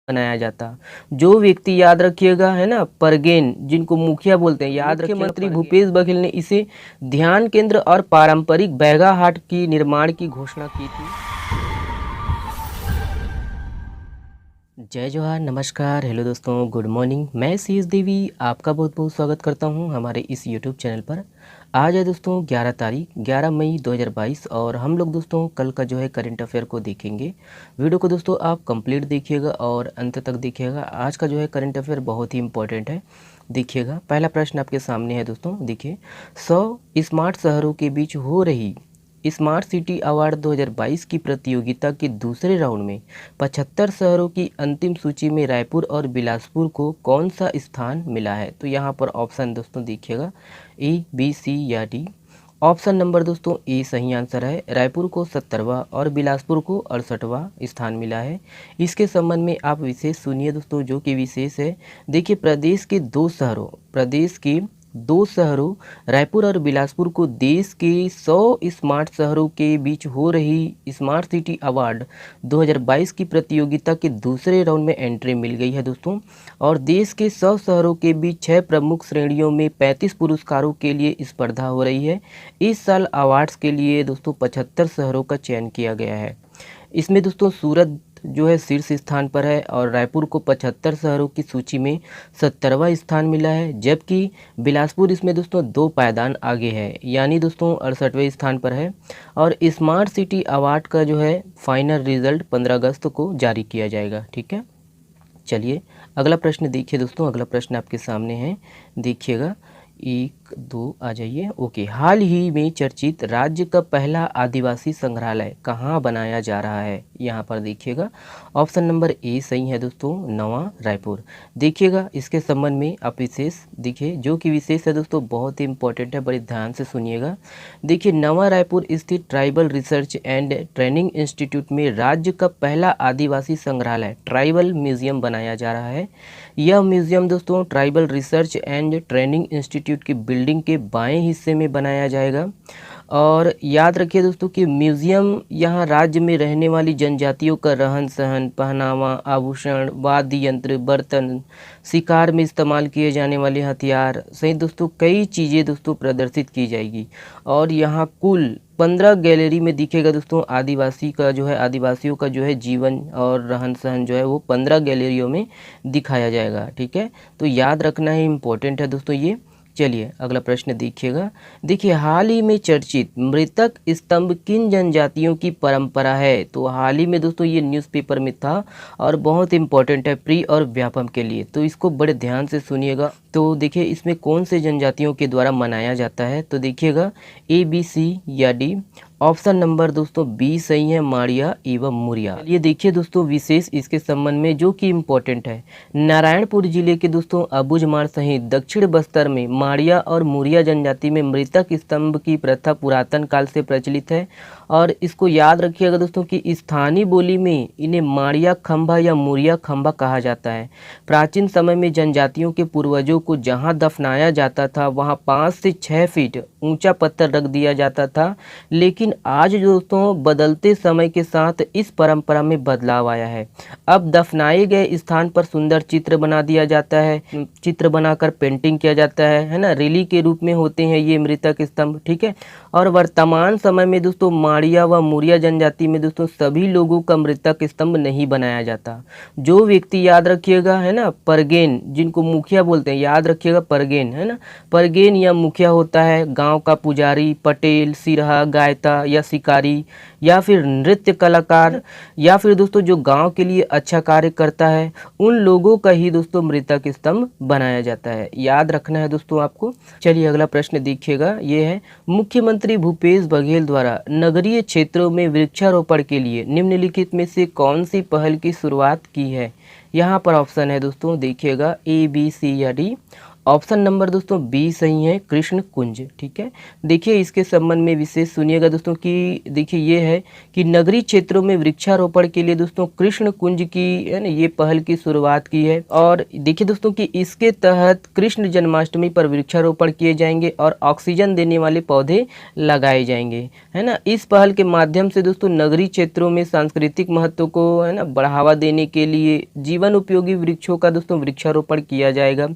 बनाया जाता। जो व्यक्ति याद रखिएगा है ना परगेन जिनको मुखिया बोलते हैं, याद रखिए मुख्यमंत्री भूपेश बघेल ने इसे ध्यान केंद्र और पारंपरिक बैगा हाट की निर्माण की घोषणा की थी। जय जवाहर, नमस्कार, हेलो दोस्तों, गुड मॉर्निंग। मैं सीएस देवी आपका बहुत बहुत स्वागत करता हूं हमारे इस यूट्यूब चैनल पर। आज है दोस्तों 11 मई 2022 और हम लोग दोस्तों कल का जो है करंट अफेयर को देखेंगे। वीडियो को दोस्तों आप कंप्लीट देखिएगा और अंत तक देखिएगा। आज का जो है करंट अफेयर बहुत ही इंपॉर्टेंट है, देखिएगा। पहला प्रश्न आपके सामने है दोस्तों, देखिए। 100 स्मार्ट शहरों के बीच हो रही स्मार्ट सिटी अवार्ड 2022 की प्रतियोगिता के दूसरे राउंड में 75 शहरों की अंतिम सूची में रायपुर और बिलासपुर को कौन सा स्थान मिला है? तो यहाँ पर ऑप्शन दोस्तों देखिएगा, ए, बी, सी या डी। ऑप्शन नंबर दोस्तों ए सही आंसर है। रायपुर को 70वां और बिलासपुर को 68वां स्थान मिला है। इसके संबंध में आप विशेष सुनिए दोस्तों, जो कि विशेष है। देखिए, प्रदेश के दो शहरों रायपुर और बिलासपुर को देश के 100 स्मार्ट शहरों के बीच हो रही स्मार्ट सिटी अवार्ड 2022 की प्रतियोगिता के दूसरे राउंड में एंट्री मिल गई है दोस्तों। और देश के 100 शहरों के बीच 6 प्रमुख श्रेणियों में 35 पुरस्कारों के लिए स्पर्धा हो रही है। इस साल अवार्ड्स के लिए दोस्तों 75 शहरों का चयन किया गया है। इसमें दोस्तों सूरत जो है शीर्ष स्थान पर है और रायपुर को 75 शहरों की सूची में 70वां स्थान मिला है, जबकि बिलासपुर इसमें दोस्तों 2 पायदान आगे है, यानी दोस्तों 68वें स्थान पर है। और स्मार्ट सिटी अवार्ड का जो है फाइनल रिजल्ट 15 अगस्त को जारी किया जाएगा, ठीक है। चलिए अगला प्रश्न देखिए दोस्तों। अगला प्रश्न आपके सामने है, देखिएगा। 1 2 आ जाइए। ओके, हाल ही में चर्चित राज्य का पहला आदिवासी संग्रहालय कहाँ बनाया जा रहा है? यहाँ पर देखिएगा, ऑप्शन नंबर ए सही है दोस्तों, नवा रायपुर। देखिएगा, इसके संबंध में आप विशेष देखिए, जो कि विशेष है दोस्तों बहुत ही इंपॉर्टेंट है, बड़े ध्यान से सुनिएगा। देखिए, नवा रायपुर स्थित tribal research and training institute में राज्य का पहला आदिवासी संग्रहालय ट्राइबल म्यूजियम बनाया जा रहा है। यह म्यूजियम दोस्तों tribal research and training institute की बिल्डिंग के बाएं हिस्से में बनाया जाएगा। और याद रखिए दोस्तों कि म्यूजियम यहाँ राज्य में रहने वाली जनजातियों का रहन सहन, पहनावा, आभूषण, वाद्य यंत्र, बर्तन, शिकार में इस्तेमाल किए जाने वाले हथियार सहित दोस्तों कई चीज़ें दोस्तों प्रदर्शित की जाएगी। और यहाँ कुल 15 गैलरी में दिखेगा दोस्तों आदिवासियों का जो है जीवन और रहन सहन जो है वो 15 गैलरियों में दिखाया जाएगा, ठीक है। तो याद रखना है, इम्पोर्टेंट है दोस्तों ये। चलिए अगला प्रश्न देखिएगा। देखिए, हाल ही में चर्चित मृतक स्तंभ किन जनजातियों की परंपरा है? तो हाल ही में दोस्तों ये न्यूज़पेपर में था और बहुत इंपॉर्टेंट है प्री और व्यापम के लिए, तो इसको बड़े ध्यान से सुनिएगा। तो देखिए, इसमें कौन से जनजातियों के द्वारा मनाया जाता है? तो देखिएगा, ए, बी, सी या डी। ऑप्शन नंबर दोस्तों बी सही है, माड़िया एवं मुरिया। ये देखिए दोस्तों विशेष इसके संबंध में, जो कि इम्पोर्टेंट है। नारायणपुर जिले के दोस्तों अबुझमाड़ सहित दक्षिण बस्तर में माड़िया और मुरिया जनजाति में मृतक स्तंभ की प्रथा पुरातन काल से प्रचलित है। और इसको याद रखिएगा दोस्तों कि स्थानीय बोली में इन्हें माड़िया खंभा या मुरिया खंभा कहा जाता है। प्राचीन समय में जनजातियों के पूर्वजों को जहाँ दफनाया जाता था वहाँ 5 से 6 फीट ऊंचा पत्थर रख दिया जाता था, लेकिन आज दोस्तों बदलते समय के साथ इस परंपरा में बदलाव आया है। अब दफनाए गए स्थान पर सुंदर चित्र बना दिया जाता है, चित्र बनाकर पेंटिंग किया जाता है ना, रैली के रूप में होते हैं ये मृतक स्तंभ, ठीक है। और वर्तमान समय में दोस्तों माड़िया व मुरिया जनजाति में दोस्तों सभी लोगों का मृतक स्तंभ नहीं बनाया जाता। जो व्यक्ति याद रखिएगा है ना परगेन जिनको मुखिया बोलते हैं, याद रखिएगा परगेन है ना, परगेन या मुखिया होता है गांव का पुजारी, पटेल, सिरहा, गायता या शिकारी या फिर नृत्य कलाकार या फिर दोस्तों जो गांव के लिए अच्छा कार्य करता है, उन लोगों का ही दोस्तों मृतक स्तंभ बनाया जाता है। याद रखना है दोस्तों आपको। चलिए अगला प्रश्न देखिएगा, ये है मुख्यमंत्री भूपेश बघेल द्वारा नगरीय क्षेत्रों में वृक्षारोपण के लिए निम्नलिखित में से कौन सी पहल की शुरुआत की है? यहाँ पर ऑप्शन है दोस्तों देखिएगा, ए, बी, सी या डी। ऑप्शन नंबर दोस्तों बी सही है, कृष्ण कुंज। ठीक है, देखिए इसके संबंध में विशेष सुनिएगा दोस्तों कि देखिए ये है कि नगरीय क्षेत्रों में वृक्षारोपण के लिए दोस्तों कृष्ण कुंज की है ना ये पहल की शुरुआत की है। और देखिए दोस्तों कि इसके तहत कृष्ण जन्माष्टमी पर वृक्षारोपण किए जाएंगे और ऑक्सीजन देने वाले पौधे लगाए जाएंगे, है ना। इस पहल के माध्यम से दोस्तों नगरीय क्षेत्रों में सांस्कृतिक महत्व को है ना बढ़ावा देने के लिए जीवन उपयोगी वृक्षों का दोस्तों वृक्षारोपण किया जाएगा।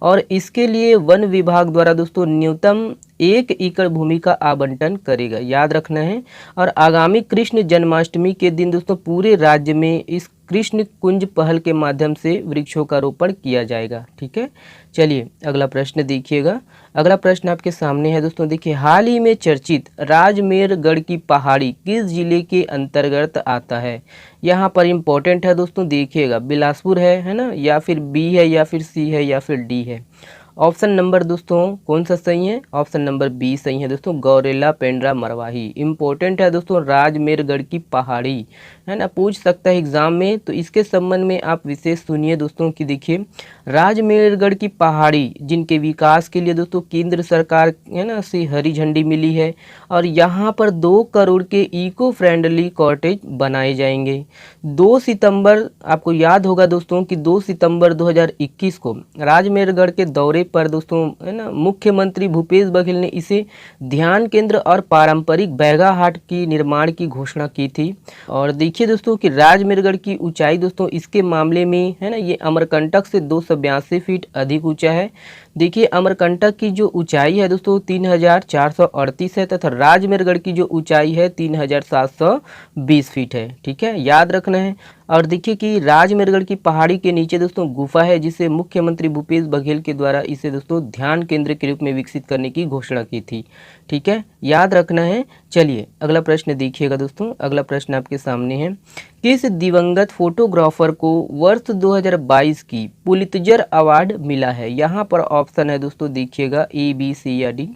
और इसके लिए वन विभाग द्वारा दोस्तों न्यूनतम 1 एकड़ भूमि का आवंटन करेगा, याद रखना है। और आगामी कृष्ण जन्माष्टमी के दिन दोस्तों पूरे राज्य में इस कृष्ण कुंज पहल के माध्यम से वृक्षों का रोपण किया जाएगा। ठीक है, चलिए अगला प्रश्न देखिएगा। अगला प्रश्न आपके सामने है दोस्तों, देखिए हाल ही में चर्चित राजमेरगढ़ की पहाड़ी किस जिले के अंतर्गत आता है। यहाँ पर इम्पोर्टेंट है दोस्तों, देखिएगा बिलासपुर है ना, या फिर बी है, या फिर सी है, या फिर डी है। ऑप्शन नंबर दोस्तों कौन सा सही है, ऑप्शन नंबर बी सही है दोस्तों, गौरेला पेंड्रा मरवाही। इंपॉर्टेंट है दोस्तों राजमेरगढ़ की पहाड़ी, है ना, पूछ सकता है एग्जाम में। तो इसके संबंध में आप विशेष सुनिए दोस्तों कि देखिए राजमेरगढ़ की पहाड़ी जिनके विकास के लिए दोस्तों केंद्र सरकार है ना से हरी झंडी मिली है। और यहाँ पर 2 करोड़ के इको फ्रेंडली कॉटेज बनाए जाएंगे। 2 सितंबर आपको याद होगा दोस्तों कि 2 सितंबर 2021 को राजमेरगढ़ के दौरे पर दोस्तों है ना मुख्यमंत्री भूपेश बघेल ने इसे ध्यान केंद्र और पारंपरिक बैगा हाट की निर्माण की घोषणा की थी। और देखिए दोस्तों कि राजमेरगढ़ की ऊंचाई दोस्तों इसके मामले में है ना ये अमरकंटक से 282 फीट अधिक ऊंचा है। देखिए अमरकंटक की जो ऊंचाई है दोस्तों 3438 है तथा राजमेरगढ़ की जो ऊंचाई है 3720 फीट है। ठीक है, याद रखना है। और देखिए कि राजमेरगढ़ की पहाड़ी के नीचे दोस्तों गुफा है जिसे मुख्यमंत्री भूपेश बघेल के द्वारा इसे दोस्तों ध्यान केंद्र के रूप में विकसित करने की घोषणा की थी। ठीक है, याद रखना है। चलिए अगला प्रश्न देखिएगा दोस्तों। अगला प्रश्न आपके सामने है, किस दिवंगत फोटोग्राफर को वर्ष 2022 की पुलित्जर अवार्ड मिला है। यहाँ पर ऑप्शन है दोस्तों, देखिएगा ए, बी, सी या डी।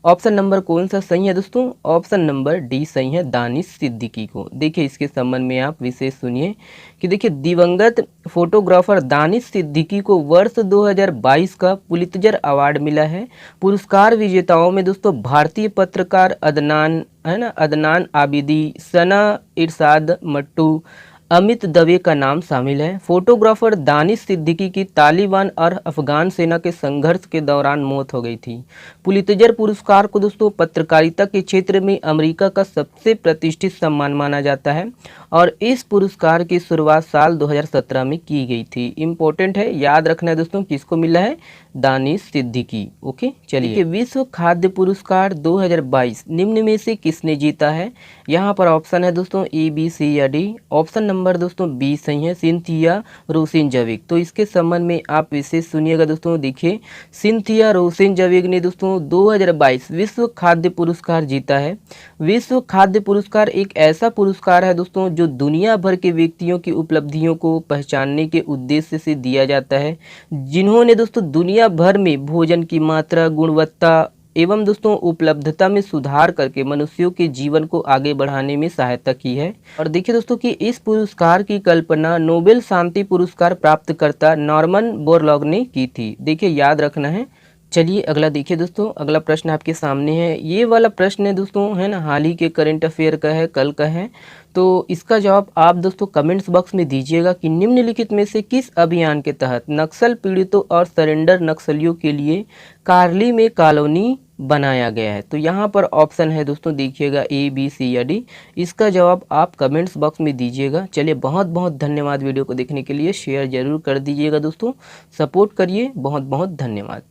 ऑप्शन नंबर कौन सा सही है दोस्तों, ऑप्शन नंबर डी सही है, दानिश सिद्दीकी को। देखिए इसके संबंध में आप विशेष सुनिए कि देखिए दिवंगत फोटोग्राफर दानिश सिद्दीकी को वर्ष 2022 का पुलित्जर अवार्ड मिला है। पुरस्कार विजेताओं में दोस्तों भारतीय पत्रकार अदनान है ना, अदनान आबिदी, सना इरशाद मट्टू, अमित दवे का नाम शामिल है। फोटोग्राफर दानिश सिद्दीकी की तालिबान और अफगान सेना के संघर्ष के दौरान मौत हो गई थी। पुलित्जर पुरस्कार को दोस्तों पत्रकारिता के क्षेत्र में अमेरिका का सबसे प्रतिष्ठित सम्मान माना जाता है और इस पुरस्कार की शुरुआत साल 2017 में की गई थी। इम्पोर्टेंट है, याद रखना है दोस्तों किसको मिला है, दानिश सिद्दीकी। ओके, चलिए विश्व खाद्य पुरस्कार 2022 निम्न में से किसने जीता है। यहाँ पर ऑप्शन है दोस्तों ए, बी, सी या डी। ऑप्शन नंबर दोस्तों बी सही है, सिंथिया रोसेनजविग। तो इसके संबंध में आप विशेष सुनिएगा दोस्तों। देखिए सिंथिया रोसेनजविग ने दोस्तों 2022 विश्व खाद्य पुरस्कार जीता है। विश्व खाद्य पुरस्कार एक ऐसा पुरस्कार है दोस्तों जो दुनिया भर के व्यक्तियों की उपलब्धियों को पहचानने के उद्देश्य से दिया जाता है जिन्होंने दोस्तों दुनिया भर में भोजन की मात्रा, गुणवत्ता एवं दोस्तों उपलब्धता में सुधार करके मनुष्यों के जीवन को आगे बढ़ाने में सहायता की है। और देखिए दोस्तों कि इस पुरस्कार की कल्पना नोबेल शांति पुरस्कार प्राप्तकर्ता नॉर्मन बोरलॉग ने की थी। देखिए याद रखना है। चलिए अगला देखिए दोस्तों। अगला प्रश्न आपके सामने है, ये वाला प्रश्न है दोस्तों है ना हाल ही के करंट अफेयर का है, कल का है। तो इसका जवाब आप दोस्तों कमेंट्स बॉक्स में दीजिएगा कि निम्नलिखित में से किस अभियान के तहत नक्सल पीड़ितों और सरेंडर नक्सलियों के लिए कार्ली में कॉलोनी बनाया गया है। तो यहाँ पर ऑप्शन है दोस्तों, देखिएगा ए, बी, सी या डी। इसका जवाब आप कमेंट्स बॉक्स में दीजिएगा। चलिए बहुत बहुत धन्यवाद वीडियो को देखने के लिए, शेयर जरूर कर दीजिएगा दोस्तों, सपोर्ट करिए। बहुत बहुत धन्यवाद।